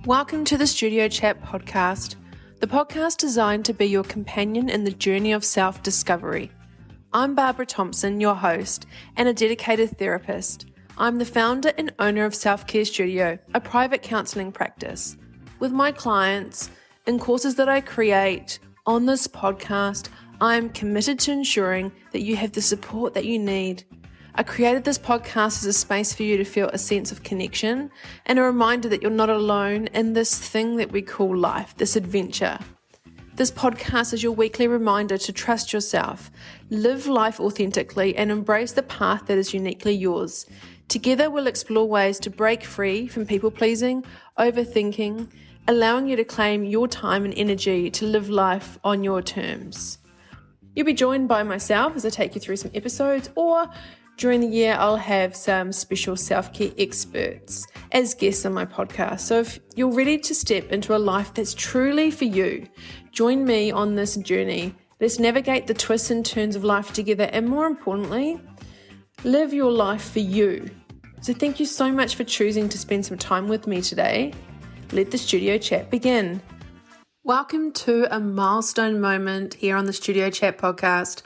Welcome to the Studio Chat podcast, the podcast designed to be your companion in the journey of self-discovery. I'm Barbara Thompson, your host, and a dedicated therapist. I'm the founder and owner of Self-Care Studio, a private counselling practice. With my clients, in courses that I create, on this podcast, I am committed to ensuring that you have the support that you need. I created this podcast as a space for you to feel a sense of connection and a reminder that you're not alone in this thing that we call life, this adventure. This podcast is your weekly reminder to trust yourself, live life authentically, and embrace the path that is uniquely yours. Together, we'll explore ways to break free from people-pleasing, overthinking, allowing you to claim your time and energy to live life on your terms. You'll be joined by myself as I take you through some episodes, or during the year, I'll have some special self-care experts as guests on my podcast. So if you're ready to step into a life that's truly for you, join me on this journey. Let's navigate the twists and turns of life together, and more importantly, live your life for you. So thank you so much for choosing to spend some time with me today. Let the Studio Chat begin. Welcome to a milestone moment here on the Studio Chat podcast.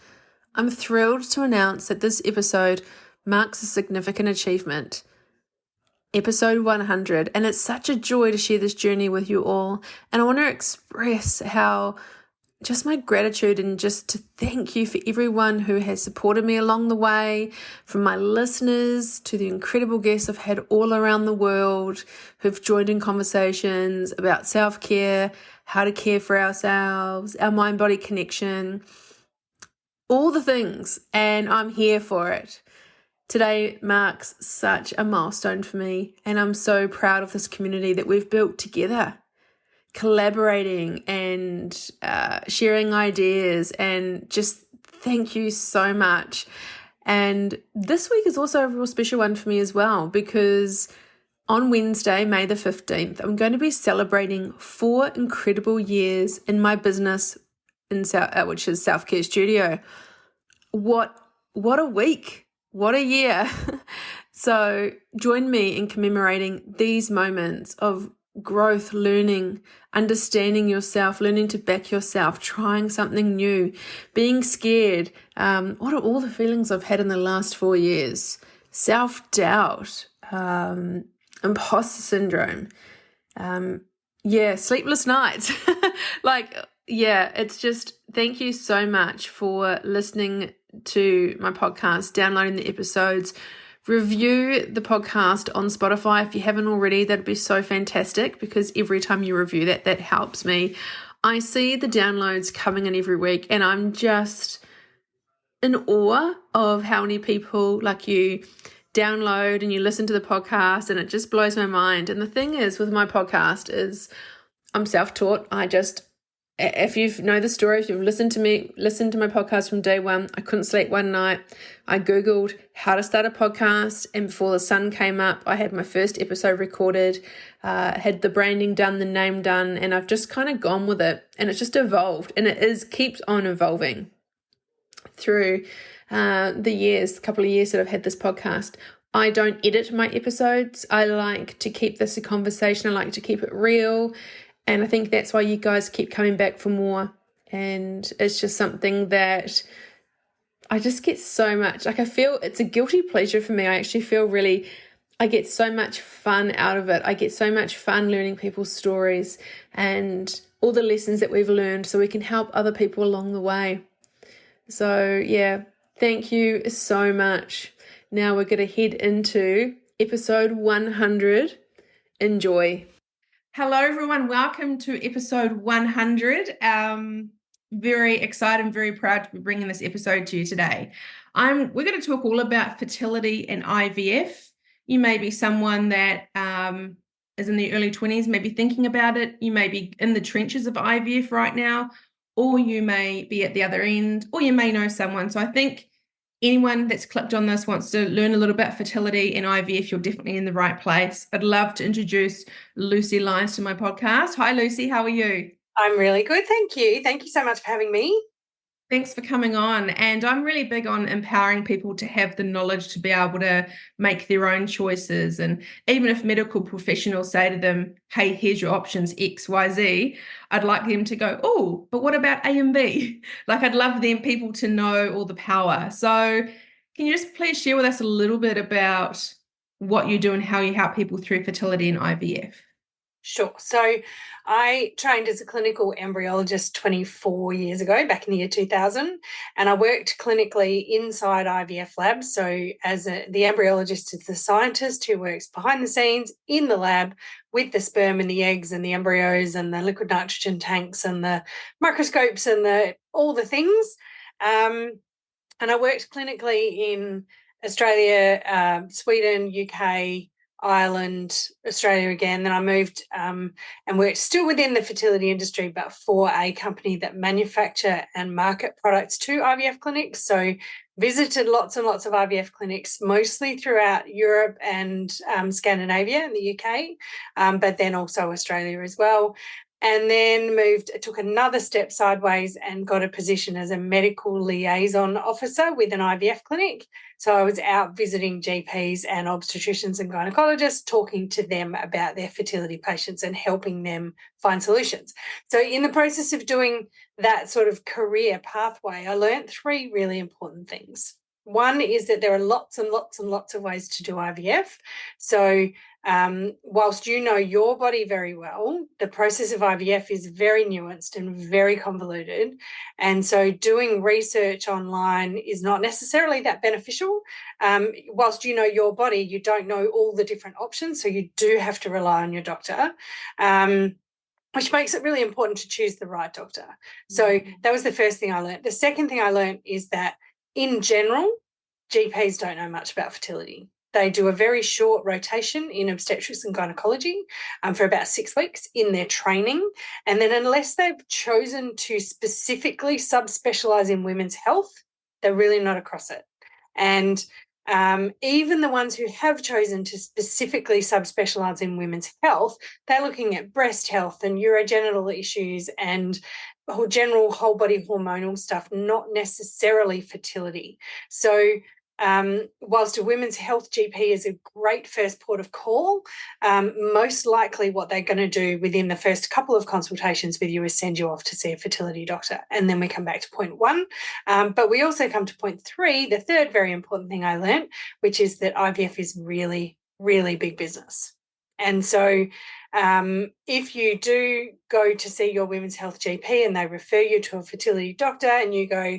I'm thrilled to announce that this episode marks a significant achievement. Episode 100, and it's such a joy to share this journey with you all. And I want to express how just my gratitude and just to thank you for everyone who has supported me along the way, from my listeners to the incredible guests I've had all around the world who've joined in conversations about self-care, how to care for ourselves, our mind-body connection, all the things, and I'm here for it. Today marks such a milestone for me, and I'm so proud of this community that we've built together, collaborating and sharing ideas, and just thank you so much. And this week is also a real special one for me as well, because on Wednesday, May the 15th, I'm going to be celebrating 4 incredible years in my business, which is Self-Care Studio. What a week, what a year. So join me in commemorating these moments of growth, learning, understanding yourself, learning to back yourself, trying something new, being scared. What are all the feelings I've had in the last 4 years? Self-doubt, imposter syndrome, sleepless nights. It's just, thank you so much for listening to my podcast, downloading the episodes. Review the podcast on Spotify if you haven't already. That'd be so fantastic, because every time you review that helps me. I see the downloads coming in every week, and I'm just in awe of how many people like you download and you listen to the podcast, and it just blows my mind. And the thing is with my podcast is I'm self-taught. If you know the story, if you've listened to my podcast from day one, I couldn't sleep one night. I Googled how to start a podcast, and before the sun came up, I had my first episode recorded, had the branding done, the name done, and I've just kind of gone with it, and it's just evolved, and keeps on evolving through the years, couple of years that I've had this podcast. I don't edit my episodes. I like to keep this a conversation. I like to keep it real. And I think that's why you guys keep coming back for more. And it's just something that I just get so much, I feel it's a guilty pleasure for me. I actually feel I get so much fun out of it. I get so much fun learning people's stories and all the lessons that we've learned, so we can help other people along the way. So thank you so much. Now we're going to head into episode 100. Enjoy. Hello, everyone. Welcome to episode 100. Very excited and very proud to be bringing this episode to you today. We're going to talk all about fertility and IVF. You may be someone that is in the early 20s, maybe thinking about it. You may be in the trenches of IVF right now, or you may be at the other end, or you may know someone. So I think anyone that's clicked on this wants to learn a little about fertility and IVF, you're definitely in the right place. I'd love to introduce Lucy Lyons to my podcast. Hi, Lucy. How are you? I'm really good. Thank you. Thank you so much for having me. Thanks for coming on. And I'm really big on empowering people to have the knowledge to be able to make their own choices. And even if medical professionals say to them, hey, here's your options X, Y, Z, I'd like them to go, oh, but what about A and B? Like, I'd love them people to know all the power. So can you just please share with us a little bit about what you do and how you help people through fertility and IVF? Sure. So I trained as a clinical embryologist 24 years ago, back in the year 2000, and I worked clinically inside IVF labs. So the embryologist is the scientist who works behind the scenes in the lab with the sperm and the eggs and the embryos and the liquid nitrogen tanks and the microscopes and all the things. And I worked clinically in Australia, Sweden, UK, Ireland, Australia again. Then I moved and worked still within the fertility industry, but for a company that manufacture and market products to IVF clinics. So visited lots and lots of IVF clinics, mostly throughout Europe and Scandinavia and the UK, but then also Australia as well. And then took another step sideways and got a position as a medical liaison officer with an IVF clinic. So I was out visiting GPs and obstetricians and gynecologists, talking to them about their fertility patients and helping them find solutions. So in the process of doing that sort of career pathway, I learned three really important things. One is that there are lots and lots and lots of ways to do IVF. So whilst you know your body very well, the process of IVF is very nuanced and very convoluted. And so doing research online is not necessarily that beneficial. Whilst you know your body, you don't know all the different options. So you do have to rely on your doctor. Which makes it really important to choose the right doctor. So that was the first thing I learned. The second thing I learned is that in general, GPs don't know much about fertility. They do a very short rotation in obstetrics and gynecology for about 6 weeks in their training. And then unless they've chosen to specifically subspecialise in women's health, they're really not across it. And even the ones who have chosen to specifically subspecialise in women's health, they're looking at breast health and urogenital issues and general whole body hormonal stuff, not necessarily fertility. So whilst a women's health GP is a great first port of call, most likely what they're going to do within the first couple of consultations with you is send you off to see a fertility doctor. And then we come back to point one. But we also come to point three, the third very important thing I learned, which is that IVF is really, really big business. And so if you do go to see your women's health GP and they refer you to a fertility doctor and you go,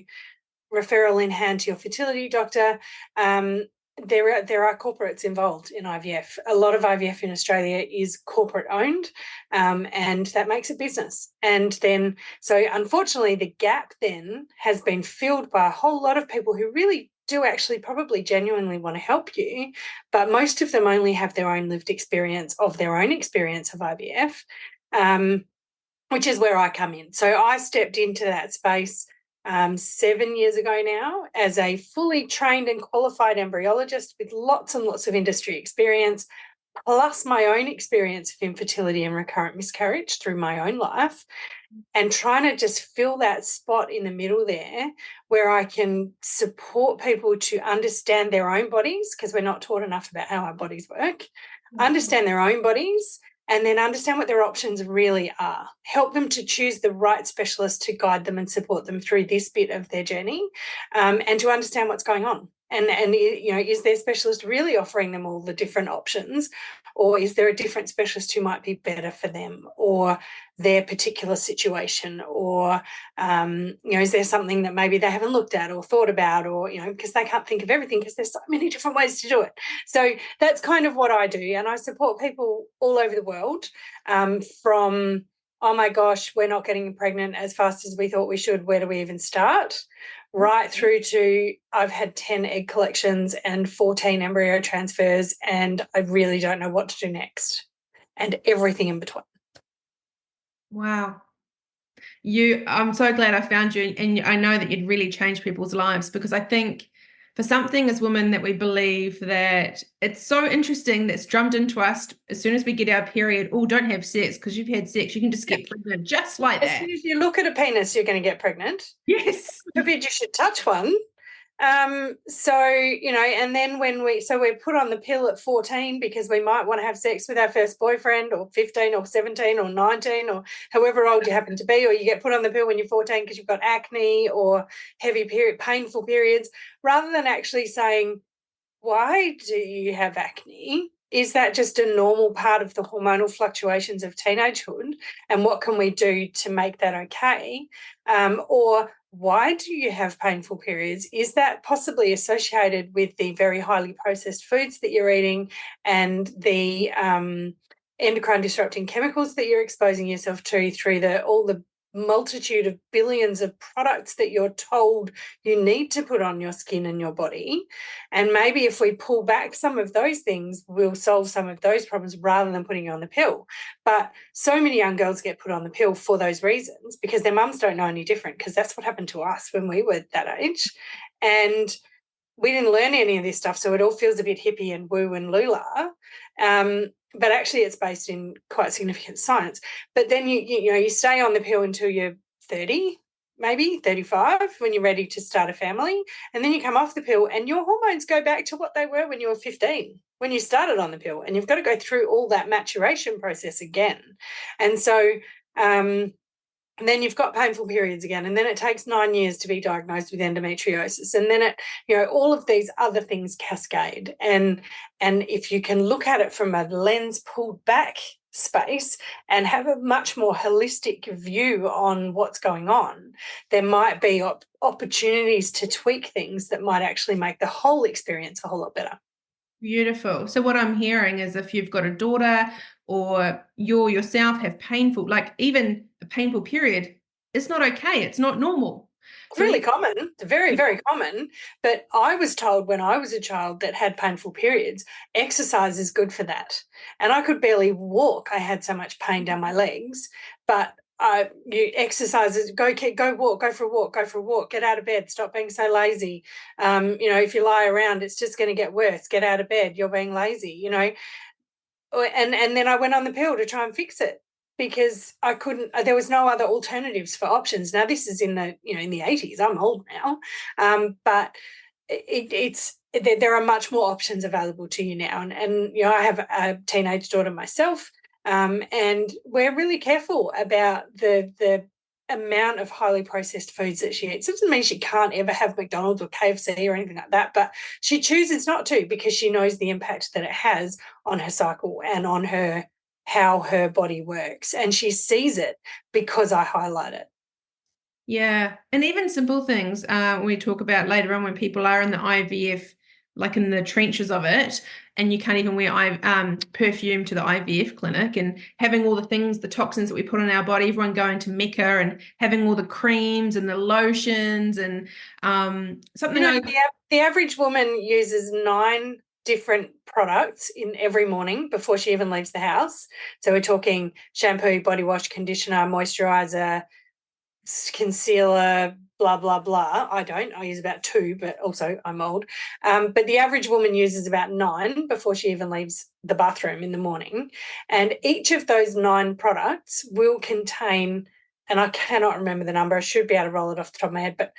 referral in hand to your fertility doctor, there are corporates involved in IVF. A lot of IVF in Australia is corporate owned, and that makes it business. And then, so unfortunately, the gap then has been filled by a whole lot of people who really do actually probably genuinely want to help you, but most of them only have their own lived experience of their own experience of IVF, which is where I come in. So I stepped into that space 7 years ago now as a fully trained and qualified embryologist with lots and lots of industry experience, plus my own experience of infertility and recurrent miscarriage through my own life, and trying to just fill that spot in the middle there where I can support people to understand their own bodies, because we're not taught enough about how our bodies work, understand their own bodies, and then understand what their options really are. Help them to choose the right specialist to guide them and support them through this bit of their journey, and to understand what's going on. And you know, is their specialist really offering them all the different options, or is there a different specialist who might be better for them or their particular situation, or you know, is there something that maybe they haven't looked at or thought about, or you know, because they can't think of everything because there's so many different ways to do it. So that's kind of what I do, and I support people all over the world, from oh my gosh, we're not getting pregnant as fast as we thought we should, where do we even start, right through to I've had 10 egg collections and 14 embryo transfers and I really don't know what to do next, and everything in between. Wow. I'm so glad I found you, and I know that you'd really change people's lives, because I think for something as women that we believe that it's so interesting that's drummed into us as soon as we get our period, oh, don't have sex because you've had sex, you can just get pregnant just like As that. soon as you look at a penis, you're going to get pregnant. Yes. Forbid you should touch one. So, you know, and then we're put on the pill at 14 because we might want to have sex with our first boyfriend, or 15 or 17 or 19 or however old you happen to be, or you get put on the pill when you're 14 because you've got acne or painful periods, rather than actually saying, why do you have acne? Is that just a normal part of the hormonal fluctuations of teenagehood? And what can we do to make that okay? Or why do you have painful periods? Is that possibly associated with the very highly processed foods that you're eating and the endocrine disrupting chemicals that you're exposing yourself to through all the multitude of billions of products that you're told you need to put on your skin and your body? And maybe if we pull back some of those things, we'll solve some of those problems rather than putting you on the pill. But so many young girls get put on the pill for those reasons because their mums don't know any different, because that's what happened to us when we were that age. And we didn't learn any of this stuff, so it all feels a bit hippie and woo and lula. But actually it's based in quite significant science. But then you stay on the pill until you're 30, maybe 35, when you're ready to start a family, and then you come off the pill and your hormones go back to what they were when you were 15, when you started on the pill, and you've got to go through all that maturation process again. And so and then you've got painful periods again, and then it takes 9 years to be diagnosed with endometriosis, and then all of these other things cascade. And if you can look at it from a lens pulled back space and have a much more holistic view on what's going on, there might be opportunities to tweak things that might actually make the whole experience a whole lot better. Beautiful. So what I'm hearing is if you've got a daughter or you yourself have painful, like even a painful period, it's not okay. It's not normal. It's really common. It's very, very common. But I was told when I was a child that had painful periods, exercise is good for that. And I could barely walk. I had so much pain down my legs. But you exercise, go walk, go for a walk, get out of bed, stop being so lazy. If you lie around, it's just going to get worse. Get out of bed, you're being lazy, And then I went on the pill to try and fix it, because I couldn't, there was no other alternatives for options. Now, this is in the 80s. I'm old now. But there are much more options available to you now. And I have a teenage daughter myself, and we're really careful about the amount of highly processed foods that she eats. It doesn't mean she can't ever have McDonald's or KFC or anything like that, but she chooses not to because she knows the impact that it has on her cycle and on how her body works. And she sees it because I highlight it. Yeah. And even simple things we talk about later on when people are in the IVF, like in the trenches of it, and you can't even wear perfume to the IVF clinic, and having all the things, the toxins that we put on our body, everyone going to Mecca and having all the creams and the lotions and something like the average woman uses 9 different products in every morning before she even leaves the house. So we're talking shampoo, body wash, conditioner, moisturizer, concealer, blah, blah, blah. I use about 2, but also I'm old. But the average woman uses about 9 before she even leaves the bathroom in the morning. And each of those 9 products will contain, and I cannot remember the number, I should be able to roll it off the top of my head, but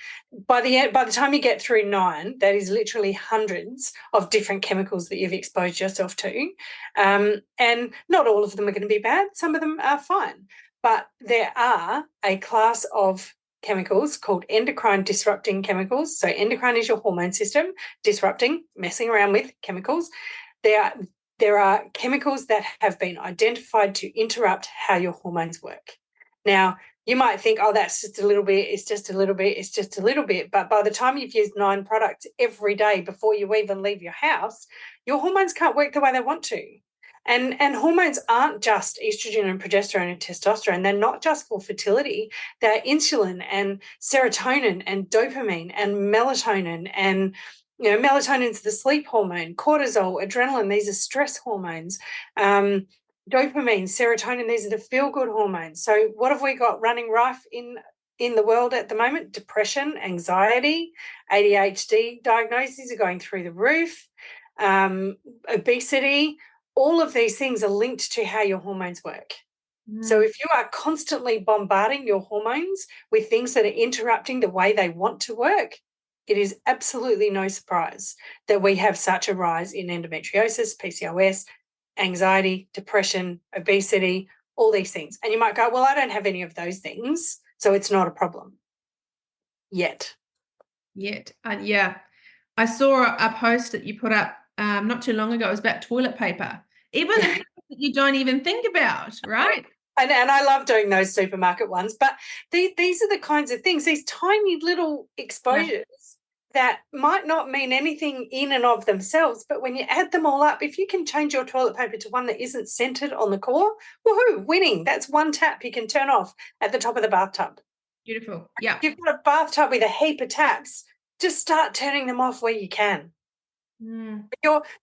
by the time you get through 9, that is literally hundreds of different chemicals that you've exposed yourself to. And not all of them are going to be bad. Some of them are fine. But there are a class of chemicals called endocrine disrupting chemicals. So endocrine is your hormone system, disrupting, messing around with chemicals. There are chemicals that have been identified to interrupt how your hormones work. Now, you might think, oh, that's just a little bit, it's just a little bit, it's just a little bit. But by the time you've used 9 products every day before you even leave your house, your hormones can't work the way they want to. And hormones aren't just estrogen and progesterone and testosterone. They're not just for fertility. They're insulin and serotonin and dopamine and melatonin. And, melatonin's the sleep hormone, cortisol, adrenaline, these are stress hormones. Dopamine, serotonin, these are the feel-good hormones. So what have we got running rife in in the world at the moment. Depression, anxiety, ADHD diagnoses are going through the roof, obesity. All of these things are linked to how your hormones work. So if you are constantly bombarding your hormones with things that are interrupting the way they want to work, it is absolutely no surprise that we have such a rise in endometriosis, PCOS, anxiety, depression, obesity, all these things. And you might go, well, I don't have any of those things, so it's not a problem yet. Yeah. I saw a post that you put up not too long ago. It was about toilet paper. Even the things that you don't even think about, right? And I love doing those supermarket ones, but these are the kinds of things, these tiny little exposures that might not mean anything in and of themselves, but when you add them all up, if you can change your toilet paper to one that isn't centered on the core, woohoo, winning. That's one tap you can turn off at the top of the bathtub. Beautiful. Yeah. You've got a bathtub with a heap of taps. Just start turning them off where you can.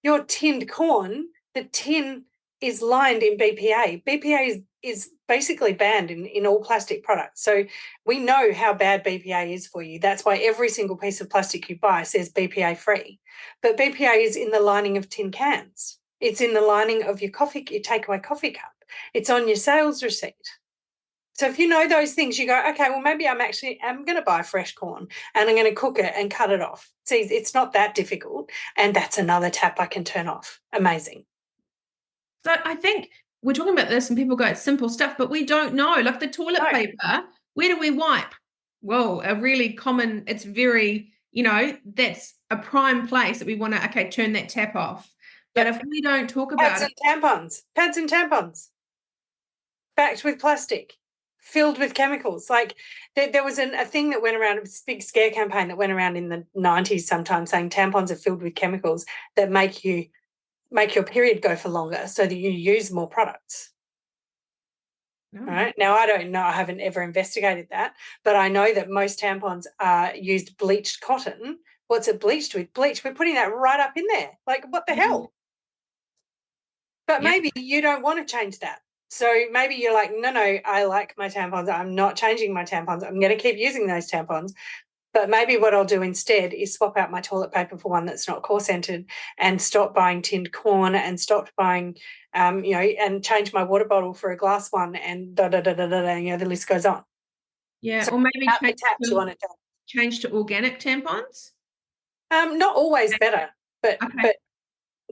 Your tinned corn, the tin is lined in BPA. BPA is basically banned in all plastic products. So we know how bad BPA is for you. That's why every single piece of plastic you buy says BPA free. But BPA is in the lining of tin cans. It's in the lining of your takeaway coffee cup. It's on your sales receipt. So if you know those things, you go, okay, well, maybe I'm going to buy fresh corn and I'm going to cook it and cut it off. See, it's not that difficult. And that's another tap I can turn off. Amazing. So I think we're talking about this and people go, it's simple stuff, but we don't know. Like the toilet paper, where do we wipe? Well, a really common, it's very, that's a prime place that we want to, turn that tap off. But if we don't talk about pads and tampons, packed with plastic, filled with chemicals. Like there was a thing that went around, a big scare campaign that went around in the 90s sometimes, saying tampons are filled with chemicals that make your period go for longer so that you use more products. All right. Now, I don't know. I haven't ever investigated that, but I know that most tampons are used bleached cotton. What's it bleached with? Bleach. We're putting that right up in there. Like, what the hell? But maybe you don't want to change that. So maybe you're like, no, I like my tampons. I'm not changing my tampons. I'm going to keep using those tampons. But maybe what I'll do instead is swap out my toilet paper for one that's not core-centered and stop buying tinned corn and stop buying, and change my water bottle for a glass one and the list goes on. Yeah, so or maybe change to organic tampons? Not always better, but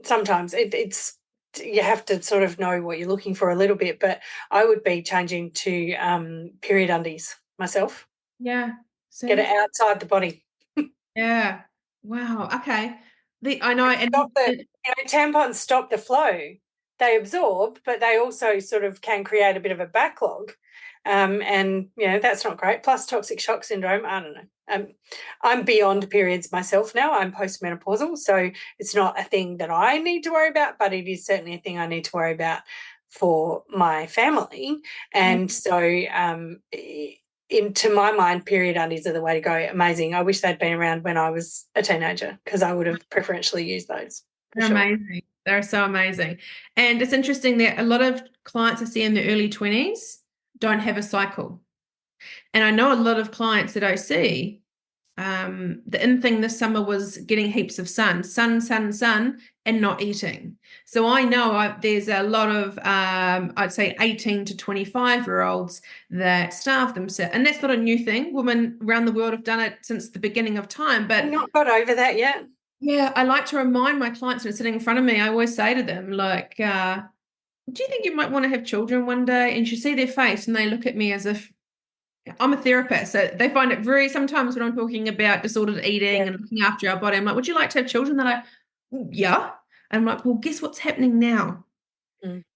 sometimes it's you have to sort of know what you're looking for a little bit. But I would be changing to period undies myself. Yeah. Get it outside the body. Yeah. Wow. Okay. I know. And tampons stop the flow. They absorb, but they also sort of can create a bit of a backlog. And that's not great. Plus toxic shock syndrome. I don't know. I'm beyond periods myself now. I'm postmenopausal, so it's not a thing that I need to worry about, but it is certainly a thing I need to worry about for my family. And so to my mind, period undies are the way to go. Amazing. I wish they'd been around when I was a teenager because I would have preferentially used those. They're amazing. They're so amazing. And it's interesting that a lot of clients I see in their early 20s don't have a cycle. And I know a lot of clients that I see, the in thing this summer was getting heaps of sun, and not eating. So I know there's a lot of, I'd say 18 to 25-year-olds that starve themselves. And that's not a new thing. Women around the world have done it since the beginning of time. But I've not got over that yet. Yeah, I like to remind my clients when sitting in front of me, I always say to them, like, do you think you might want to have children one day? And you see their face and they look at me as if I'm a therapist. So they find it sometimes when I'm talking about disordered eating and looking after our body, I'm like, would you like to have children? They're like, yeah. And I'm like, well, guess what's happening now?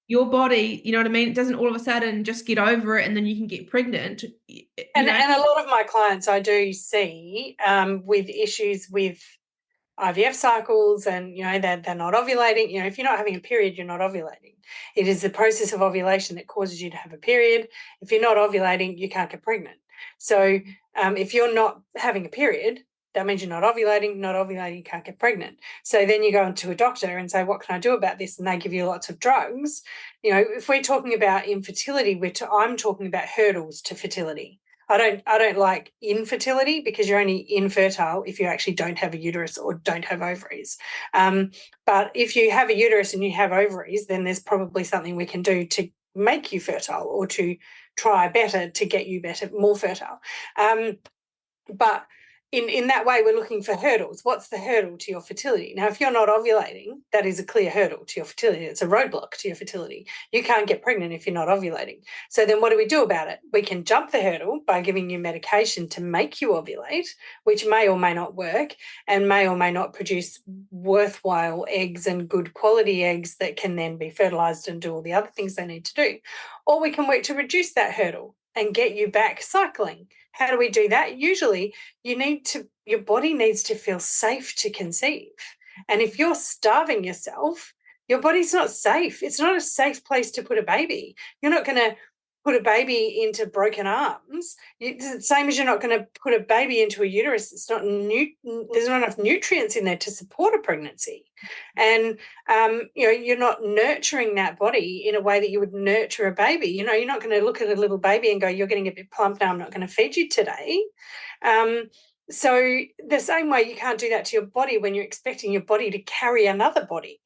Your body, you know what I mean? It doesn't all of a sudden just get over it and then you can get pregnant. And a lot of my clients I do see with issues with IVF cycles and, they're not ovulating. If you're not having a period, you're not ovulating. It is the process of ovulation that causes you to have a period. If you're not ovulating, you can't get pregnant. So if you're not having a period, that means you're not ovulating, you can't get pregnant. So then you go into a doctor and say, what can I do about this? And they give you lots of drugs. If we're talking about infertility, I'm talking about hurdles to fertility. I don't like infertility, because you're only infertile if you actually don't have a uterus or don't have ovaries. But if you have a uterus and you have ovaries, then there's probably something we can do to make you fertile, or to try better to get you better, more fertile. But in that way, we're looking for hurdles. What's the hurdle to your fertility? Now, if you're not ovulating, that is a clear hurdle to your fertility. It's a roadblock to your fertility. You can't get pregnant if you're not ovulating. So then what do we do about it? We can jump the hurdle by giving you medication to make you ovulate, which may or may not work and may or may not produce worthwhile eggs and good quality eggs that can then be fertilized and do all the other things they need to do. Or we can work to reduce that hurdle and get you back cycling. How do we do that? Usually your body needs to feel safe to conceive. And if you're starving yourself, your body's not safe. It's not a safe place to put a baby. You're not going to put a baby into broken arms. It's the same as you're not going to put a baby into a uterus. There's not enough nutrients in there to support a pregnancy. And, you're not nurturing that body in a way that you would nurture a baby. You're not going to look at a little baby and go, you're getting a bit plump now, I'm not going to feed you today. So the same way you can't do that to your body when you're expecting your body to carry another body.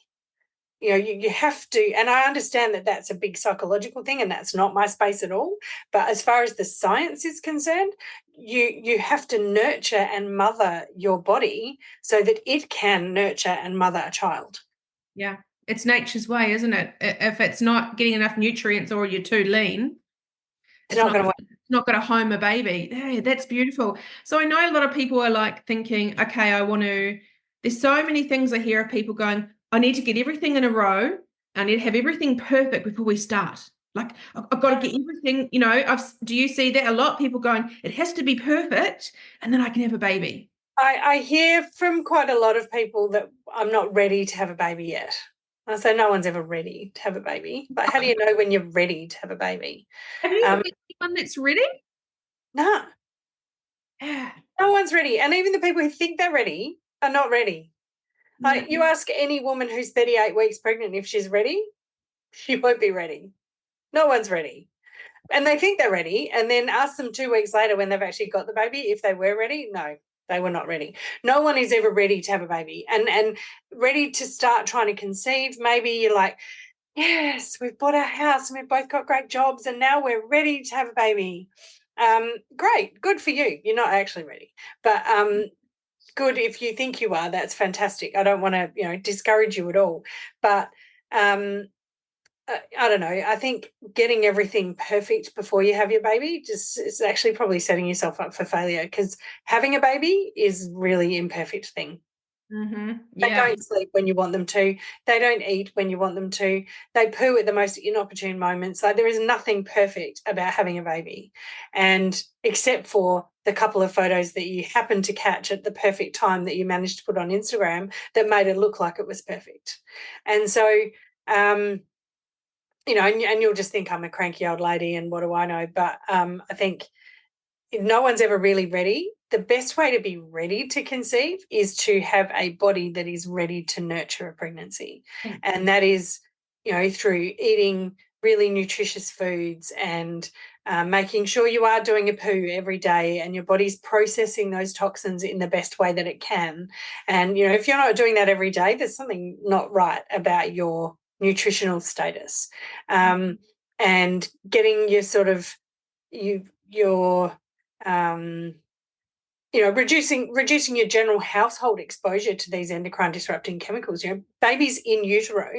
You have to, and I understand that that's a big psychological thing, and that's not my space at all. But as far as the science is concerned, you have to nurture and mother your body so that it can nurture and mother a child. Yeah, it's nature's way, isn't it? If it's not getting enough nutrients or you're too lean, it's not going to work. It's not going to home a baby. Hey, that's beautiful. So I know a lot of people are like thinking, okay, there's so many things I hear of people going, I need to get everything in a row. I need to have everything perfect before we start. Like, I've got to get everything, do you see that? A lot of people going, it has to be perfect, and then I can have a baby. I hear from quite a lot of people that I'm not ready to have a baby yet. I say no one's ever ready to have a baby. But how do you know when you're ready to have a baby? Have you met anyone that's ready? No. Yeah. No one's ready. And even the people who think they're ready are not ready. Like, you ask any woman who's 38 weeks pregnant if she's ready, she won't be ready. No one's ready. And they think they're ready, and then ask them 2 weeks later when they've actually got the baby if they were ready. No, they were not ready. No one is ever ready to have a baby and ready to start trying to conceive. Maybe you're like, yes, we've bought our house and we've both got great jobs and now we're ready to have a baby. Great, good for you. You're not actually ready. But good if you think you are. That's fantastic. I don't want to, discourage you at all. But I don't know. I think getting everything perfect before you have your baby is actually probably setting yourself up for failure, because having a baby is really imperfect thing. Mm-hmm. Yeah. They don't sleep when you want them to. They don't eat when you want them to. They poo at the most inopportune moments. Like, there is nothing perfect about having a baby, and except for the couple of photos that you happen to catch at the perfect time that you managed to put on Instagram that made it look like it was perfect. And so, and you'll just think I'm a cranky old lady and what do I know? But I think if no one's ever really ready, the best way to be ready to conceive is to have a body that is ready to nurture a pregnancy. Mm. And that is, through eating really nutritious foods and making sure you are doing a poo every day and your body's processing those toxins in the best way that it can. And, if you're not doing that every day, there's something not right about your nutritional status. And getting your sort of reducing your general household exposure to these endocrine disrupting chemicals. Babies in utero,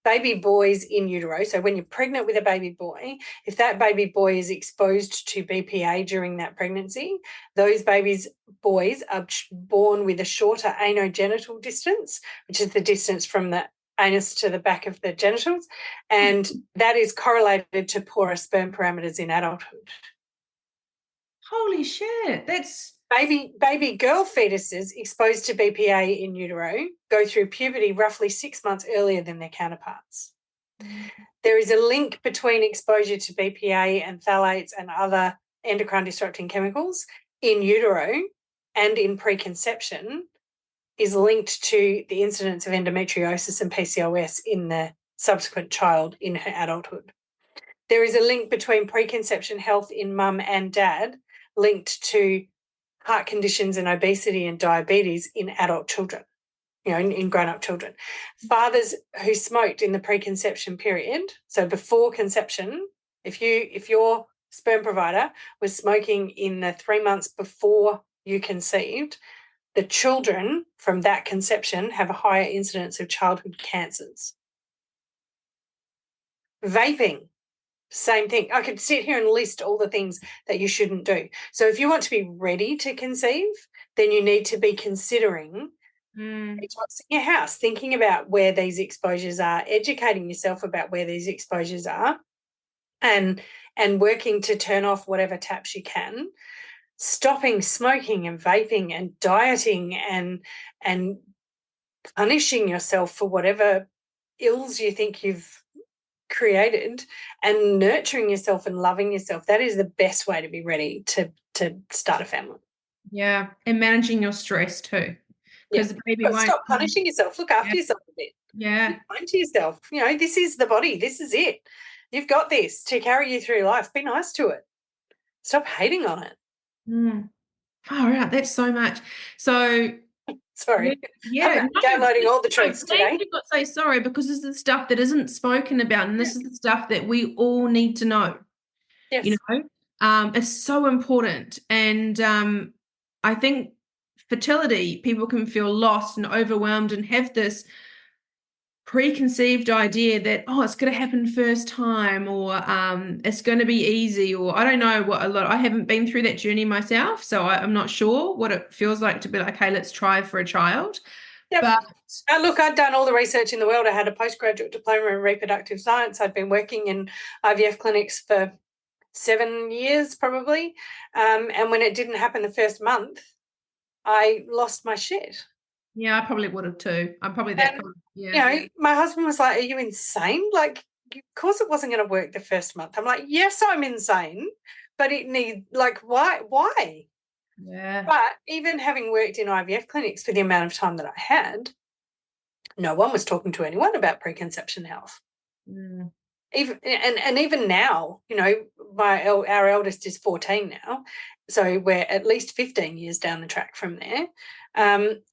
baby boys in utero. So when you're pregnant with a baby boy, if that baby boy is exposed to BPA during that pregnancy, those boys are born with a shorter anogenital distance, which is the distance from the anus to the back of the genitals, and that is correlated to poorer sperm parameters in adulthood. Holy shit, that's... Baby girl fetuses exposed to BPA in utero go through puberty roughly 6 months earlier than their counterparts. There is a link between exposure to BPA and phthalates and other endocrine disrupting chemicals in utero and in preconception is linked to the incidence of endometriosis and PCOS in the subsequent child in her adulthood. There is a link between preconception health in mum and dad linked to heart conditions and obesity and diabetes in adult children, in grown-up children. Fathers who smoked in the preconception period, so before conception, if your sperm provider was smoking in the 3 months before you conceived, the children from that conception have a higher incidence of childhood cancers. Vaping, same thing. I could sit here and list all the things that you shouldn't do. So if you want to be ready to conceive, then you need to be considering what's in your house, thinking about where these exposures are, educating yourself about where these exposures are, and working to turn off whatever taps you can, stopping smoking and vaping and dieting and punishing yourself for whatever ills you think you've created, and nurturing yourself and loving yourself. That is the best way to be ready to start a family. Yeah, and managing your stress too. Because the baby won't stop punishing yourself. Look after yourself a bit. Yeah. Be kind to yourself. This is the body. This is it. You've got this to carry you through life. Be nice to it. Stop hating on it. Oh, right. That's so much. So sorry. Yeah. I'm downloading all the truths today. You've got to say sorry, because this is the stuff that isn't spoken about, and this is the stuff that we all need to know. Yes. It's so important. And I think fertility, people can feel lost and overwhelmed and have this preconceived idea that, it's going to happen first time, or it's going to be easy, or I don't know what I haven't been through that journey myself, so I'm not sure what it feels like to be like, hey, let's try for a child. Yep. But look, I'd done all the research in the world. I had a postgraduate diploma in reproductive science. I'd been working in IVF clinics for 7 years probably, and when it didn't happen the first month, I lost my shit. Yeah, I probably would have too. I'm probably that. My husband was like, "Are you insane? Like, of course it wasn't going to work the first month." I'm like, "Yes, I'm insane, but it needs, why?" Yeah. But even having worked in IVF clinics for the amount of time that I had, no one was talking to anyone about preconception health. Even now, our eldest is 14 now, so we're at least 15 years down the track from there.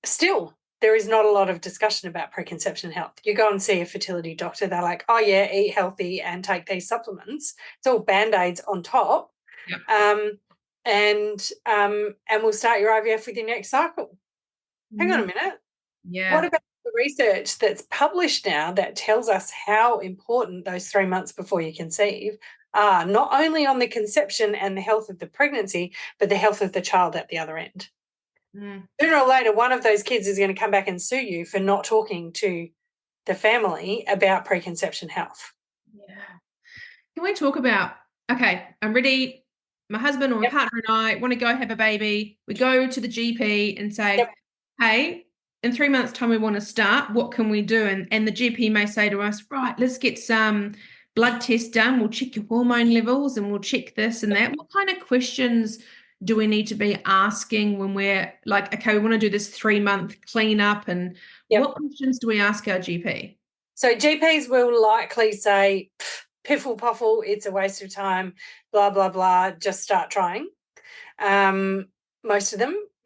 Still, there is not a lot of discussion about preconception health. You go and see a fertility doctor, they're like, "Oh yeah, eat healthy and take these supplements." It's all Band-Aids on top. Yep. And we'll start your IVF with your next cycle. Hang on a minute. Yeah. What about the research that's published now that tells us how important those 3 months before you conceive are, not only on the conception and the health of the pregnancy, but the health of the child at the other end? Sooner or later, one of those kids is going to come back and sue you for not talking to the family about preconception health. Yeah. Can we talk about, okay, I'm ready, my husband or my partner and I want to go have a baby. We go to the GP and say, hey, in 3 months' time we want to start, what can we do? And the GP may say to us, right, let's get some blood tests done. We'll check your hormone levels and we'll check this and that. What kind of questions do we need to be asking when we're like, okay, we want to do this 3-month cleanup, and what questions do we ask our GP? So GPs will likely say, piffle puffle, it's a waste of time, blah, blah, blah, just start trying.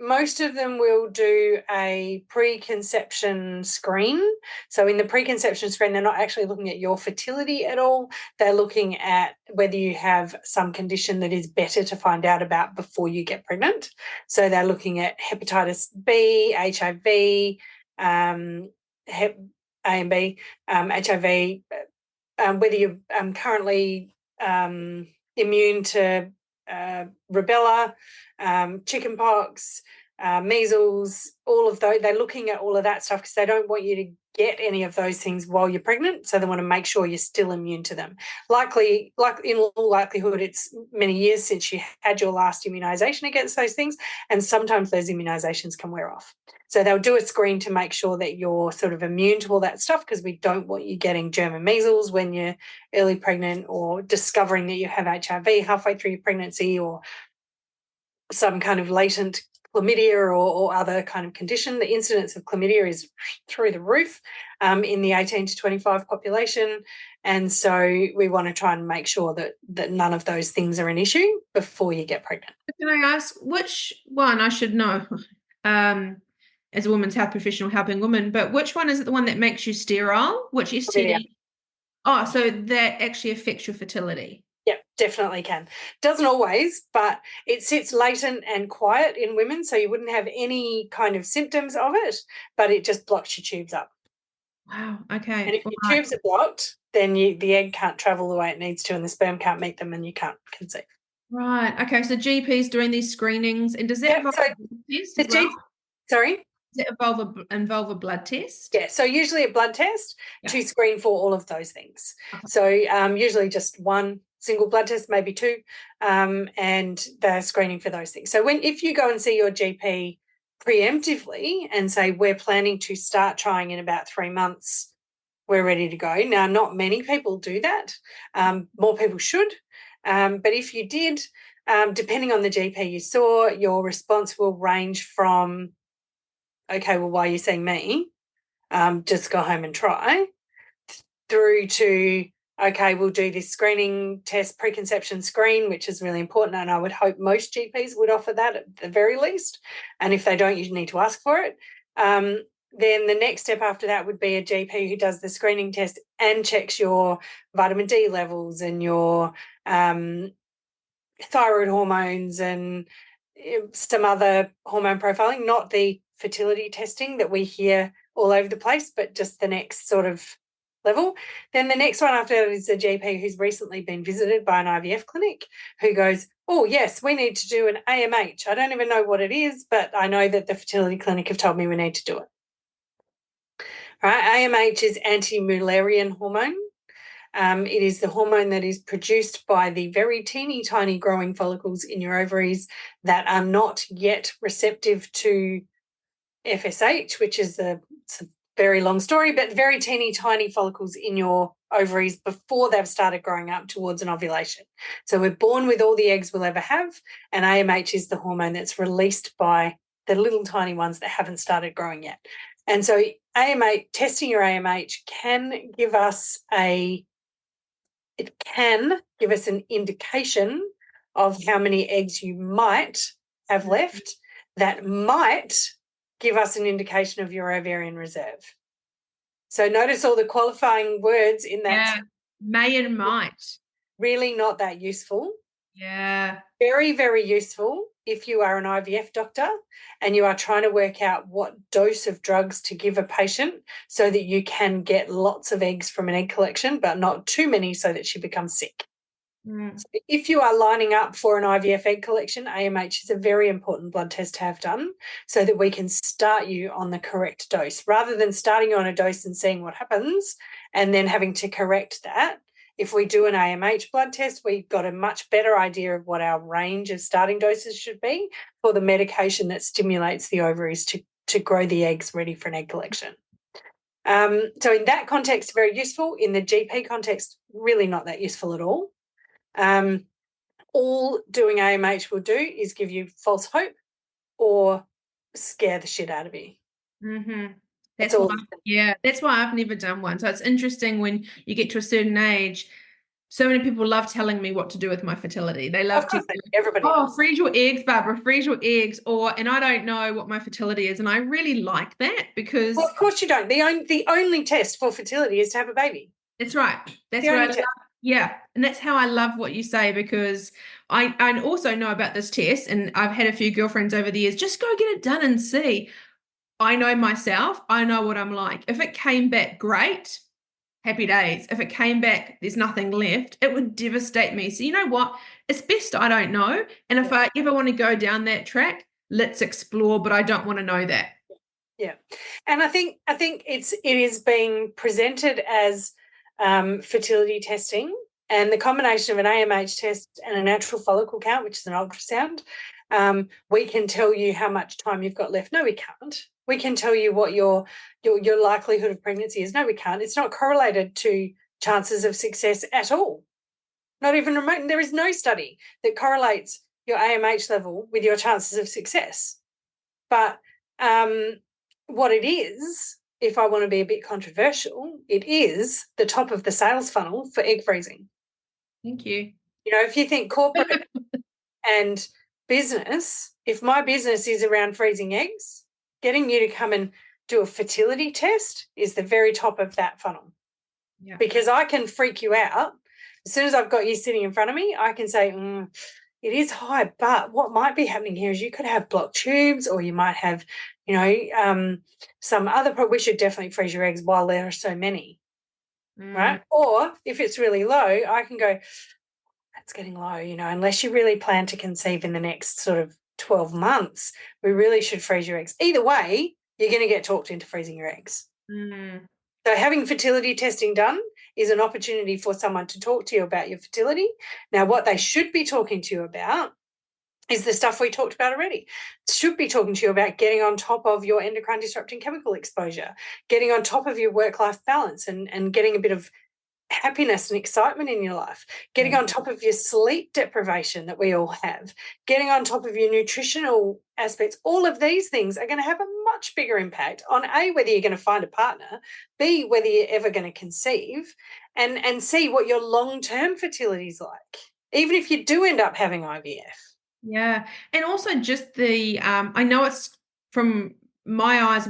Most of them will do a preconception screen. So in the preconception screen, they're not actually looking at your fertility at all. They're looking at whether you have some condition that is better to find out about before you get pregnant. So they're looking at hepatitis B, HIV, Hep A and B, HIV, whether you're currently immune to rubella, chickenpox, measles, all of those. They're looking at all of that stuff because they don't want you to get any of those things while you're pregnant, so they want to make sure you're still immune to them. In all likelihood, it's many years since you had your last immunisation against those things, and sometimes those immunisations can wear off. So they'll do a screen to make sure that you're sort of immune to all that stuff, because we don't want you getting German measles when you're early pregnant, or discovering that you have HIV halfway through your pregnancy, or some kind of latent chlamydia or other kind of condition. The incidence of chlamydia is through the roof in the 18 to 25 population. And so we want to try and make sure that none of those things are an issue before you get pregnant. Can I ask which one I should know as a women's health professional helping women, but which one is it the one that makes you sterile? Which STD? Oh, so that actually affects your fertility. Yeah, definitely can. Doesn't always, but it sits latent and quiet in women, so you wouldn't have any kind of symptoms of it, but it just blocks your tubes up. Wow, okay. And if your tubes are blocked, then the egg can't travel the way it needs to and the sperm can't meet them and you can't conceive. Right, okay, so GPs doing these screenings, and does that involve a blood test as well? Sorry? Does it involve a blood test? Yeah, so usually a blood test to screen for all of those things. Okay. So usually just one single blood test, maybe two, and they're screening for those things. So if you go and see your GP preemptively and say, we're planning to start trying in about 3 months, we're ready to go. Now, not many people do that. More people should. But if you did, depending on the GP you saw, your response will range from, okay, well, why are you seeing me? Just go home and try, through to, okay, we'll do this screening test, preconception screen, which is really important, and I would hope most GPs would offer that at the very least. And if they don't, you need to ask for it. Then the next step after that would be a GP who does the screening test and checks your vitamin D levels and your thyroid hormones and some other hormone profiling, not the fertility testing that we hear all over the place, but just the next sort of level. Then the next one after that is a GP who's recently been visited by an IVF clinic who goes, oh, yes, we need to do an AMH. I don't even know what it is, but I know that the fertility clinic have told me we need to do it. All right, AMH is anti-Mullerian hormone. It is the hormone that is produced by the very teeny tiny growing follicles in your ovaries that are not yet receptive to FSH, which is it's a very long story, but very teeny tiny follicles in your ovaries before they've started growing up towards an ovulation. So we're born with all the eggs we'll ever have, and AMH is the hormone that's released by the little tiny ones that haven't started growing yet. And so testing your AMH can give us an indication of how many eggs you might have left that might give us an indication of your ovarian reserve. So notice all the qualifying words in that. Yeah, may and might. Really not that useful. Yeah. Very, very useful if you are an IVF doctor and you are trying to work out what dose of drugs to give a patient so that you can get lots of eggs from an egg collection, but not too many so that she becomes sick. So if you are lining up for an IVF egg collection, AMH is a very important blood test to have done so that we can start you on the correct dose rather than starting you on a dose and seeing what happens and then having to correct that. If we do an AMH blood test, we've got a much better idea of what our range of starting doses should be for the medication that stimulates the ovaries to grow the eggs ready for an egg collection. So in that context, very useful. In the GP context, really not that useful at all. All doing AMH will do is give you false hope or scare the shit out of you. Mm-hmm. That's why I've never done one. So it's interesting when you get to a certain age. So many people love telling me what to do with my fertility. They love to everybody. Freeze your eggs, Barbara, freeze your eggs. And I don't know what my fertility is. And I really like that because of course you don't. The only test for fertility is to have a baby. That's right. That's what I love. Yeah. And that's how I love what you say, because I also know about this test, and I've had a few girlfriends over the years, just go get it done and see. I know myself. I know what I'm like. If it came back great, happy days. If it came back, there's nothing left, it would devastate me. So you know what? It's best I don't know. And if I ever want to go down that track, let's explore, but I don't want to know that. Yeah. And I think it is being presented as fertility testing, and the combination of an AMH test and a natural follicle count, which is an ultrasound, we can tell you how much time you've got left. No, we can't. We can tell you what your likelihood of pregnancy is. No, we can't. It's not correlated to chances of success at all. Not even remote. There is no study that correlates your AMH level with your chances of success. But what it is, if I want to be a bit controversial, it is the top of the sales funnel for egg freezing. Thank you. You know, if you think corporate and business, if my business is around freezing eggs, getting you to come and do a fertility test is the very top of that funnel. Yeah. Because I can freak you out. As soon as I've got you sitting in front of me, I can say, it is high, but what might be happening here is you could have blocked tubes, or you might have, you know, some other we should definitely freeze your eggs while there are so many, right? Or if it's really low, I can go, that's getting low, you know, unless you really plan to conceive in the next sort of 12 months, we really should freeze your eggs. Either way, you're going to get talked into freezing your eggs. So having fertility testing done is an opportunity for someone to talk to you about your fertility. Now, what they should be talking to you about is the stuff we talked about already. Should be talking to you about getting on top of your endocrine disrupting chemical exposure, getting on top of your work-life balance and getting a bit of happiness and excitement in your life, getting on top of your sleep deprivation that we all have, getting on top of your nutritional aspects. All of these things are going to have a much bigger impact on A, whether you're going to find a partner, B, whether you're ever going to conceive, and C, what your long-term fertility is like, even if you do end up having IVF. Yeah. And also just the, I know it's from my eyes,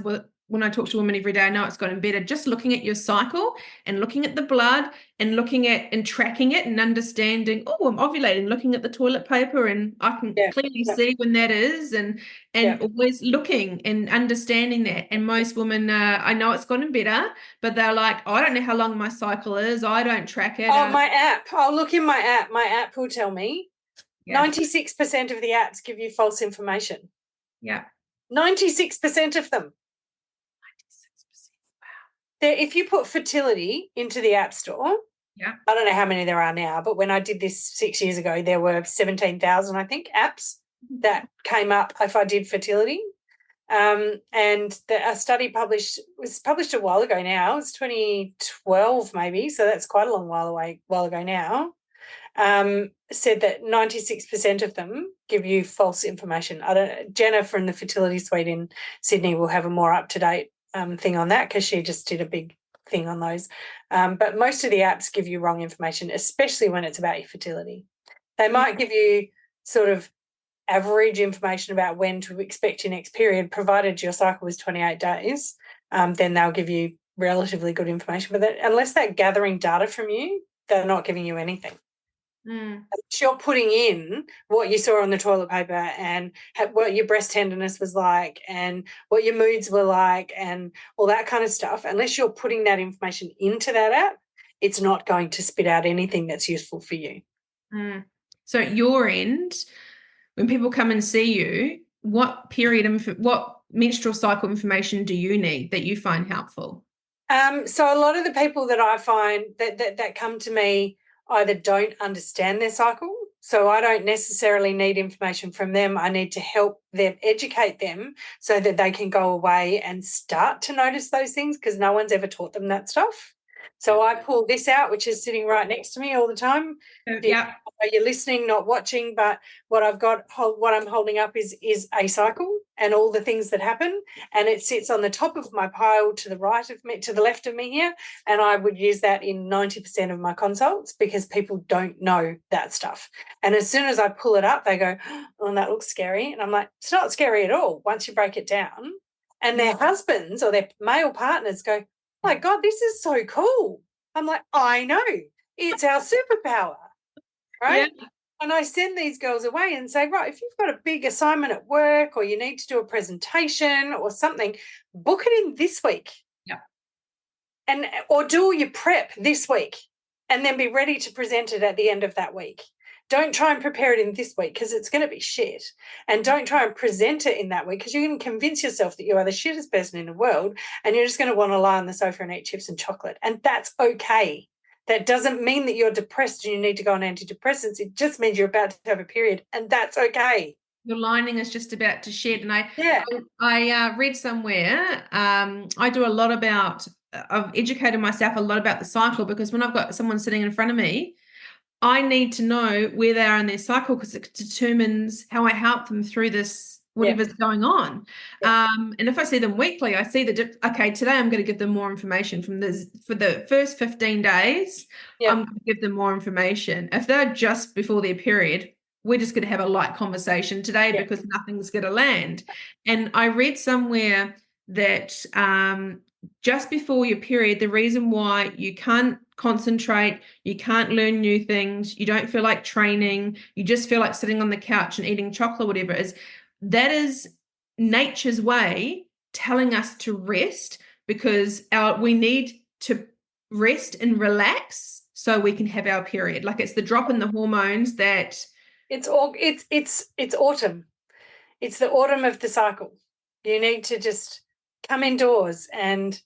when I talk to women every day, I know it's gotten better. Just looking at your cycle and looking at the blood and looking at and tracking it and understanding, oh, I'm ovulating, looking at the toilet paper and I can clearly see when that is, and always looking and understanding that. And most women, I know it's gotten better, but they're like, oh, I don't know how long my cycle is. I don't track it. Oh, my app. I'll look in my app. My app will tell me. 96% of the apps give you false information. Yeah. 96% of them. If you put fertility into the App Store, I don't know how many there are now, but when I did this 6 years ago, there were 17,000, I think, apps that came up if I did fertility. And a study was published a while ago now. It's 2012 maybe, so that's quite a long while ago now. Said that 96% of them give you false information. Jenna from the Fertility Suite in Sydney will have a more up-to-date thing on that, because she just did a big thing on those. But most of the apps give you wrong information, especially when it's about your fertility. They might give you sort of average information about when to expect your next period, provided your cycle is 28 days, then they'll give you relatively good information. But unless they're gathering data from you, they're not giving you anything. You're putting in what you saw on the toilet paper and what your breast tenderness was like and what your moods were like and all that kind of stuff. Unless you're putting that information into that app, it's not going to spit out anything that's useful for you. So at your end, when people come and see you, what menstrual cycle information do you need that you find helpful? So a lot of the people that I find that come to me either don't understand their cycle, so I don't necessarily need information from them. I need to help them, educate them so that they can go away and start to notice those things, because no one's ever taught them that stuff. So I pull this out, which is sitting right next to me all the time. You're listening, not watching, but what I'm holding up is a cycle and all the things that happen, and it sits on the top of my pile to the right of me, to the left of me here, and I would use that in 90% of my consults, because people don't know that stuff. And as soon as I pull it up, they go, oh, that looks scary. And I'm like, it's not scary at all once you break it down. And their husbands or their male partners go, oh my God, this is so cool. I'm like, I know, it's our superpower, right? Yeah. And I send these girls away and say, right, if you've got a big assignment at work or you need to do a presentation or something, book it in this week. Yeah. Or do all your prep this week and then be ready to present it at the end of that week. Don't try and prepare it in this week, because it's going to be shit. And don't try and present it in that week, because you're going to convince yourself that you are the shittest person in the world and you're just going to want to lie on the sofa and eat chips and chocolate. And that's okay. That doesn't mean that you're depressed and you need to go on antidepressants. It just means you're about to have a period, and that's okay. Your lining is just about to shed. And I read somewhere, I do a lot about, I've educated myself a lot about the cycle, because when I've got someone sitting in front of me, I need to know where they are in their cycle, because it determines how I help them through this whatever's going on. And if I see them weekly, I see okay, today I'm going to give them more information for the first 15 days. I'm going to give them more information. If they're just before their period, we're just going to have a light conversation today because nothing's going to land. And I read somewhere that just before your period, the reason why you can't concentrate, you can't learn new things, you don't feel like training, you just feel like sitting on the couch and eating chocolate, whatever it is, that is nature's way telling us to rest, because we need to rest and relax so we can have our period. Like, it's the drop in the hormones that it's autumn. It's the autumn of the cycle. You need to just come indoors and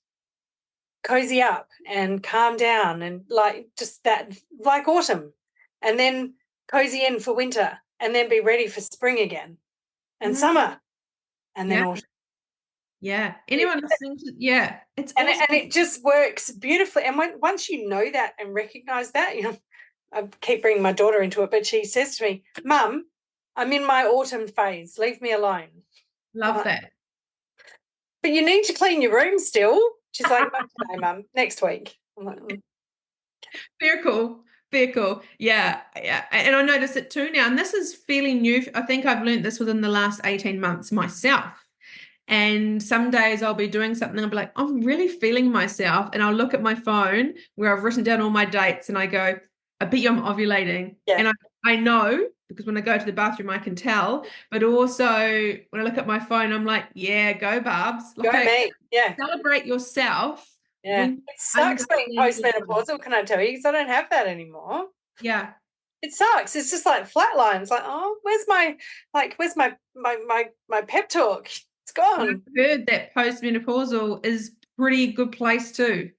cozy up and calm down, and like just that, like autumn, and then cozy in for winter, and then be ready for spring again and summer, and then autumn. Anyone listening to it's and awesome. it just works beautifully. And once you know that and recognize that, I keep bringing my daughter into it, but she says to me, Mum, I'm in my autumn phase, leave me alone. Love that. But you need to clean your room still. She's like, not today, Mum, next week. I'm like, Very cool. Very cool. Yeah. And I notice it too now. And this is fairly new. I think I've learned this within the last 18 months myself. And some days I'll be doing something, I'll be like, I'm really feeling myself. And I'll look at my phone where I've written down all my dates and I go, I bet you I'm ovulating. Yeah. And I know, because when I go to the bathroom, I can tell. But also when I look at my phone, I'm like, yeah, go Barbs. Like, go me. Yeah. Celebrate yourself. Yeah. It sucks being postmenopausal, can I tell you? Because I don't have that anymore. Yeah. It sucks. It's just like flatlines. Like, oh, where's my pep talk? It's gone. I've heard that postmenopausal is a pretty good place too.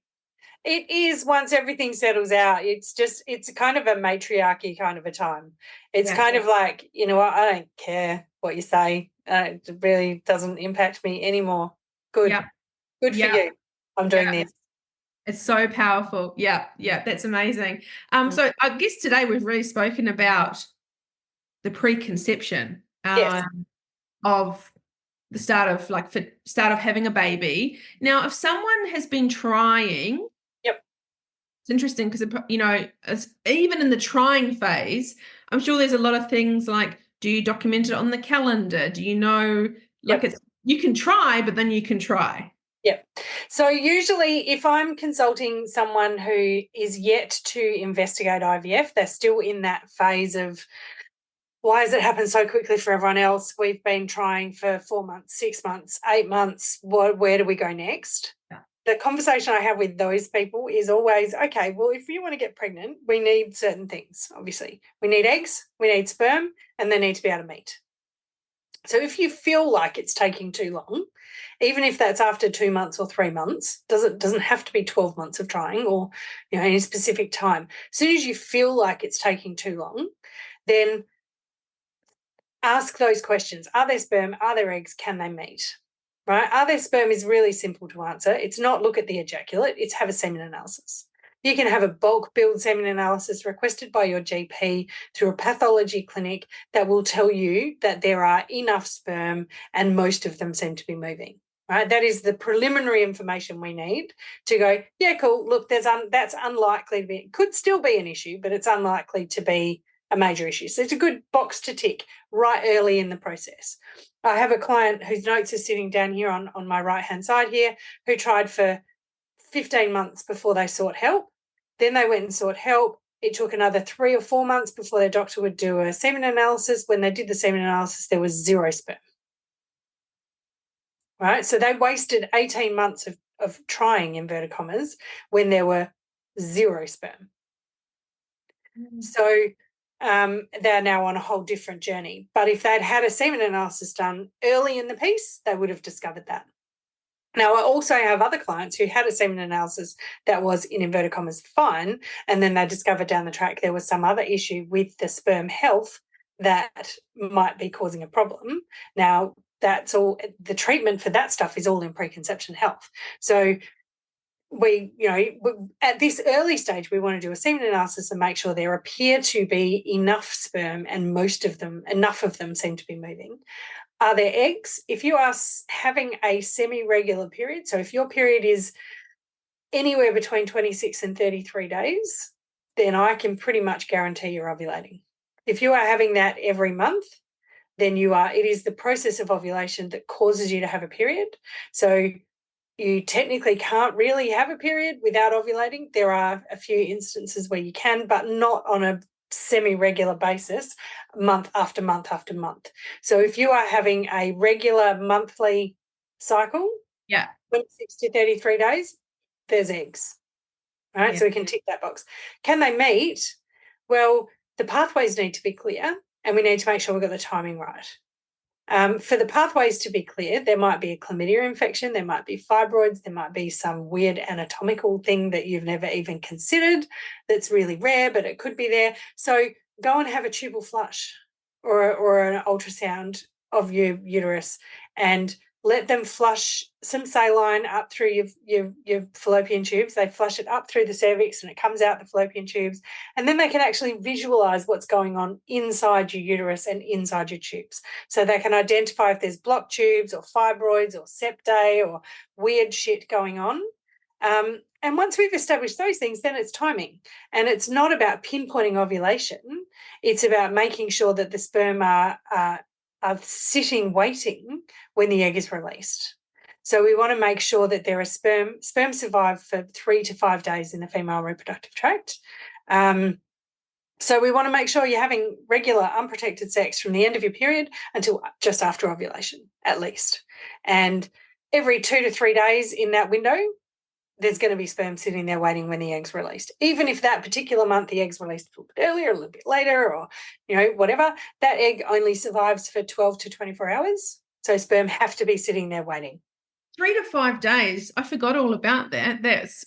It is, once everything settles out. It's kind of a matriarchy kind of a time. It's kind of like, I don't care what you say. It really doesn't impact me anymore. Good. Yeah. Good for you. I'm doing this. It's so powerful. Yeah, that's amazing. So I guess today we've really spoken about the preconception of the start of having a baby. Now, if someone has been trying, it's interesting because even in the trying phase, I'm sure there's a lot of things like, do you document it on the calendar? Do you know, you can try, but then you can try. Yeah. So usually if I'm consulting someone who is yet to investigate IVF, they're still in that phase of, why has it happened so quickly for everyone else? We've been trying for 4 months, 6 months, 8 months. Where do we go next? Yeah. The conversation I have with those people is always, okay, well, if you want to get pregnant, we need certain things, obviously. We need eggs, we need sperm, and they need to be able to meet. So if you feel like it's taking too long, even if that's after 2 months or 3 months, doesn't have to be 12 months of trying or any specific time. As soon as you feel like it's taking too long, then ask those questions. Are there sperm? Are there eggs? Can they meet? Right? Are there sperm is really simple to answer. It's not look at the ejaculate, it's have a semen analysis. You can have a bulk build semen analysis requested by your GP through a pathology clinic that will tell you that there are enough sperm and most of them seem to be moving. Right? That is the preliminary information we need to go, yeah, cool, look, that's unlikely to be, it could still be an issue, but it's unlikely to be a major issue. So it's a good box to tick right early in the process. I have a client whose notes are sitting down here on my right-hand side here, who tried for 15 months before they sought help. Then they went and sought help. It took another 3 or 4 months before their doctor would do a semen analysis. When they did the semen analysis, there was 0 sperm. Right? So they wasted 18 months of trying, inverted commas, when there were 0 sperm. So they're now on a whole different journey. But if they'd had a semen analysis done early in the piece, they would have discovered that. Now, I also have other clients who had a semen analysis that was, in inverted commas, fine, and then they discovered down the track there was some other issue with the sperm health that might be causing a problem. Now, that's all, the treatment for that stuff is all in preconception health. So we at this early stage, we want to do a semen analysis and make sure there appear to be enough sperm and enough of them seem to be moving. are there eggs? If you are having a semi-regular period, so if your period is anywhere between 26 and 33 days, then I can pretty much guarantee you're ovulating. If you are having that every month, then it is the process of ovulation that causes you to have a period. So you technically can't really have a period without ovulating. There are a few instances where you can, but not on a semi-regular basis, month after month after month. So if you are having a regular monthly cycle, 26 to 33 days, there's eggs. All right, so we can tick that box. Can they meet? Well, the pathways need to be clear, and we need to make sure we've got the timing right. For the pathways to be clear, there might be a chlamydia infection, there might be fibroids, there might be some weird anatomical thing that you've never even considered that's really rare, but it could be there. So go and have a tubal flush or an ultrasound of your uterus and let them flush some saline up through your fallopian tubes. They flush it up through the cervix and it comes out the fallopian tubes. And then they can actually visualize what's going on inside your uterus and inside your tubes. So they can identify if there's blocked tubes or fibroids or septae or weird shit going on. And once we've established those things, then it's timing. And it's not about pinpointing ovulation. It's about making sure that the sperm are sitting waiting when the egg is released. So we want to make sure that there are sperm survive for 3 to 5 days in the female reproductive tract. So we want to make sure you're having regular unprotected sex from the end of your period until just after ovulation, at least. And every 2 to 3 days in that window, there's going to be sperm sitting there waiting when the egg's released. Even if that particular month the egg's released a little bit earlier, a little bit later, or, whatever, that egg only survives for 12 to 24 hours. So sperm have to be sitting there waiting. 3 to 5 days. I forgot all about that. That's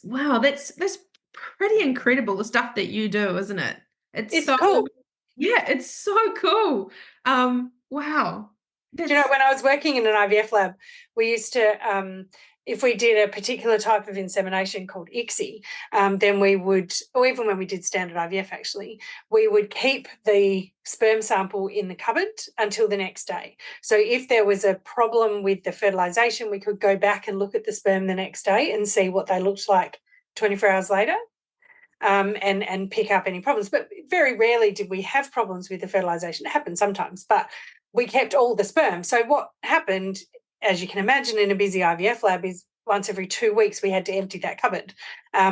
pretty incredible, the stuff that you do, isn't it? It's so cool. Yeah, it's so cool. Wow. When I was working in an IVF lab, we used to if we did a particular type of insemination called ICSI, then we would, or even when we did standard IVF actually, we would keep the sperm sample in the cupboard until the next day. So if there was a problem with the fertilization, we could go back and look at the sperm the next day and see what they looked like 24 hours later. And pick up any problems. But very rarely did we have problems with the fertilization. It happened sometimes, but we kept all the sperm. So what happened, as you can imagine, in a busy IVF lab is once every 2 weeks we had to empty that cupboard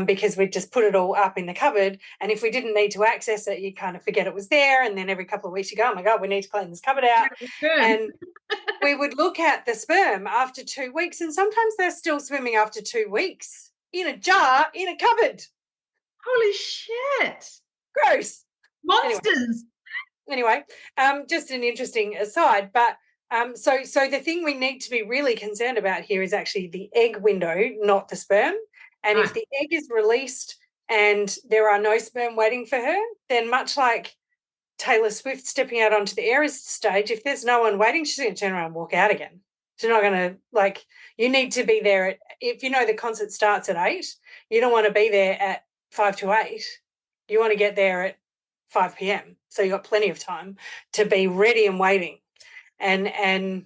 because we'd just put it all up in the cupboard. And if we didn't need to access it, you kind of forget it was there. And then every couple of weeks you go, oh, my God, we need to clean this cupboard out. And we would look at the sperm after 2 weeks, and sometimes they're still swimming after 2 weeks in a jar in a cupboard. Holy shit. Gross. Monsters. Anyway, just an interesting aside, but so the thing we need to be really concerned about here is actually the egg window, not the sperm. And if the egg is released and there are no sperm waiting for her, then much like Taylor Swift stepping out onto the Eras stage, if there's no one waiting, she's going to turn around and walk out again. She's not going to, you need to be there if the concert starts at 8, you don't want to be there at 5 to 8. You want to get there at 5 p.m. So you've got plenty of time to be ready and waiting. And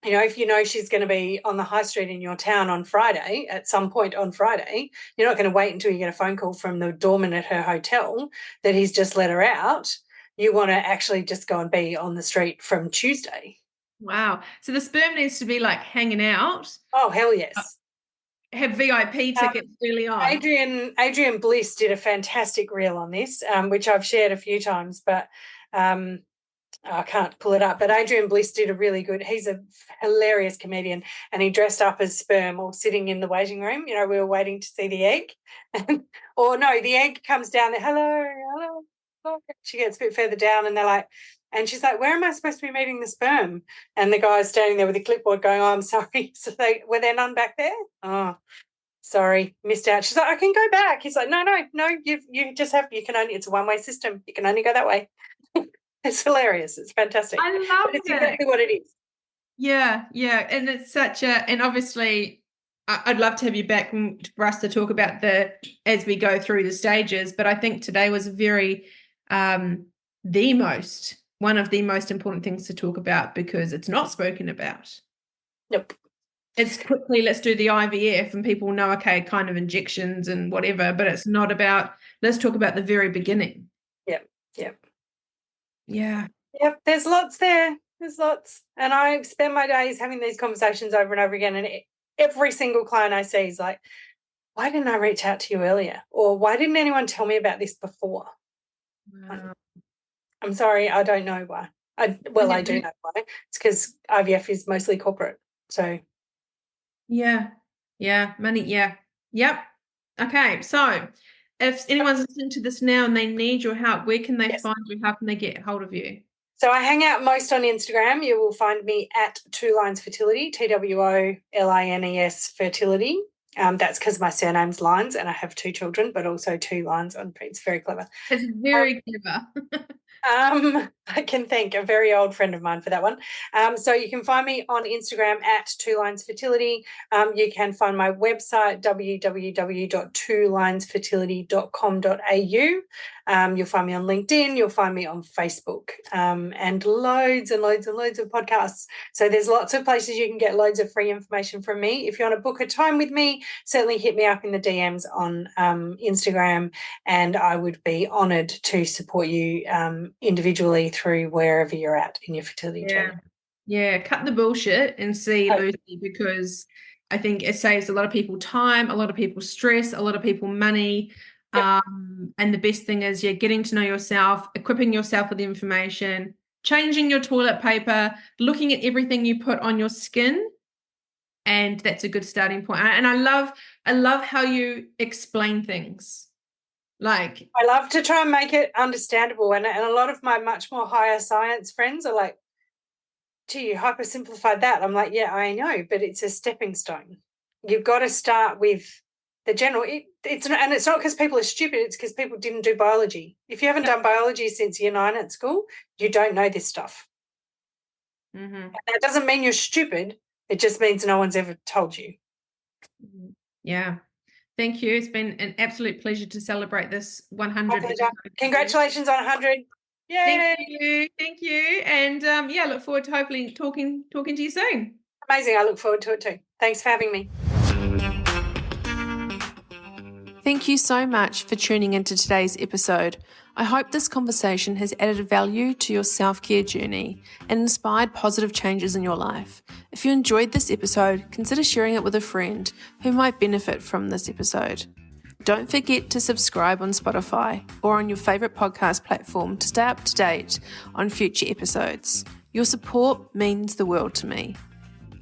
if she's going to be on the high street in your town on Friday, at some point on Friday, you're not going to wait until you get a phone call from the doorman at her hotel that he's just let her out. You want to actually just go and be on the street from Tuesday. Wow. So the sperm needs to be hanging out. Oh, hell yes. Have VIP tickets early on. Adrian Bliss did a fantastic reel on this, which I've shared a few times, but I can't pull it up. But Adrian Bliss did a really good, he's a hilarious comedian, and he dressed up as sperm all sitting in the waiting room. We were waiting to see the egg. Or no, the egg comes down there, hello. She gets a bit further down and they're like, and she's like, where am I supposed to be meeting the sperm? And the guy's standing there with a clipboard going, oh, I'm sorry. So were there none back there? Oh, sorry, missed out. She's like, I can go back. He's like, no, you just have, it's a one-way system. You can only go that way. It's hilarious. It's fantastic. I love it. It's exactly what it is. Yeah. And it's and obviously I'd love to have you back for us to talk about as we go through the stages. But I think today was very, the most one of the most important things to talk about because it's not spoken about. Nope. It's quickly, let's do the IVF and people know, okay, kind of injections and whatever, but it's not about, let's talk about the very beginning. Yep. Yeah. Yep. There's lots there. There's lots. And I spend my days having these conversations over and over again. And every single client I see is like, why didn't I reach out to you earlier? Or why didn't anyone tell me about this before? Wow. I'm sorry, I don't know why. I do know why. It's because IVF is mostly corporate. So yeah, money, yeah. Yep. Okay, so if anyone's listening to this now and they need your help, where can they find you? How can they get hold of you? So I hang out most on Instagram. You will find me at 2 Lines Fertility, TWOLINES Fertility. That's because my surname's Lines and I have 2 children, but also 2 lines on. It's very clever. It's very clever. I can thank a very old friend of mine for that one. So you can find me on Instagram at 2 Lines Fertility. You can find my website, www.twolinesfertility.com.au. You'll find me on LinkedIn. You'll find me on Facebook, and loads and loads and loads of podcasts. So there's lots of places you can get loads of free information from me. If you want to book a time with me, certainly hit me up in the DMs on Instagram, and I would be honoured to support you individually through wherever you're at in your fertility journey. Yeah, cut the bullshit and see Lucy, because I think it saves a lot of people time, a lot of people stress, a lot of people money. Yep. And the best thing is getting to know yourself, equipping yourself with information, changing your toilet paper, looking at everything you put on your skin. And that's a good starting point. And I love how you explain things. Like, I love to try and make it understandable. And a lot of my much more higher science friends are like, gee, you hypersimplified that. I'm like, yeah, I know, but it's a stepping stone. You've got to start with the general. It's not because people are stupid. It's because people didn't do biology. If you haven't done biology since year 9 at school, you don't know this stuff. Mm-hmm. And that doesn't mean you're stupid. It just means no one's ever told you. Yeah. Thank you. It's been an absolute pleasure to celebrate this 100. Congratulations on 100. Yay. Thank you. And look forward to hopefully talking to you soon. Amazing. I look forward to it too. Thanks for having me. Thank you so much for tuning into today's episode. I hope this conversation has added value to your self-care journey and inspired positive changes in your life. If you enjoyed this episode, consider sharing it with a friend who might benefit from this episode. Don't forget to subscribe on Spotify or on your favourite podcast platform to stay up to date on future episodes. Your support means the world to me.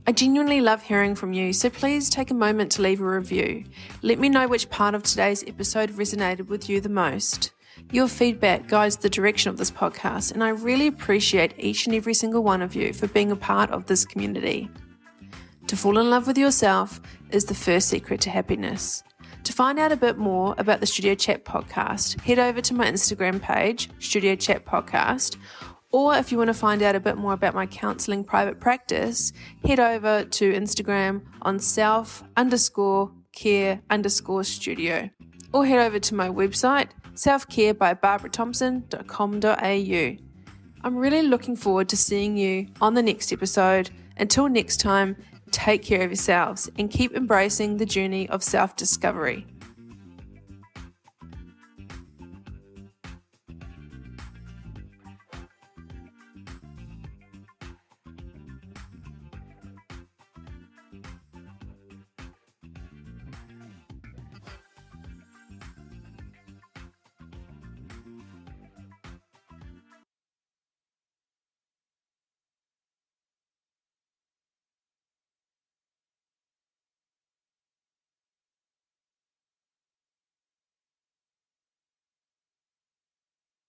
I genuinely love hearing from you, so please take a moment to leave a review. Let me know which part of today's episode resonated with you the most. Your feedback guides the direction of this podcast, and I really appreciate each and every single one of you for being a part of this community. To fall in love with yourself is the first secret to happiness. To find out a bit more about the Studio Chat podcast, head over to my Instagram page, Studio Chat Podcast, or if you want to find out a bit more about my counselling private practice, head over to Instagram on self_care_studio, or head over to my website, selfcarebybarbaraThompson.com.au. I'm really looking forward to seeing you on the next episode. Until next time, take care of yourselves and keep embracing the journey of self-discovery.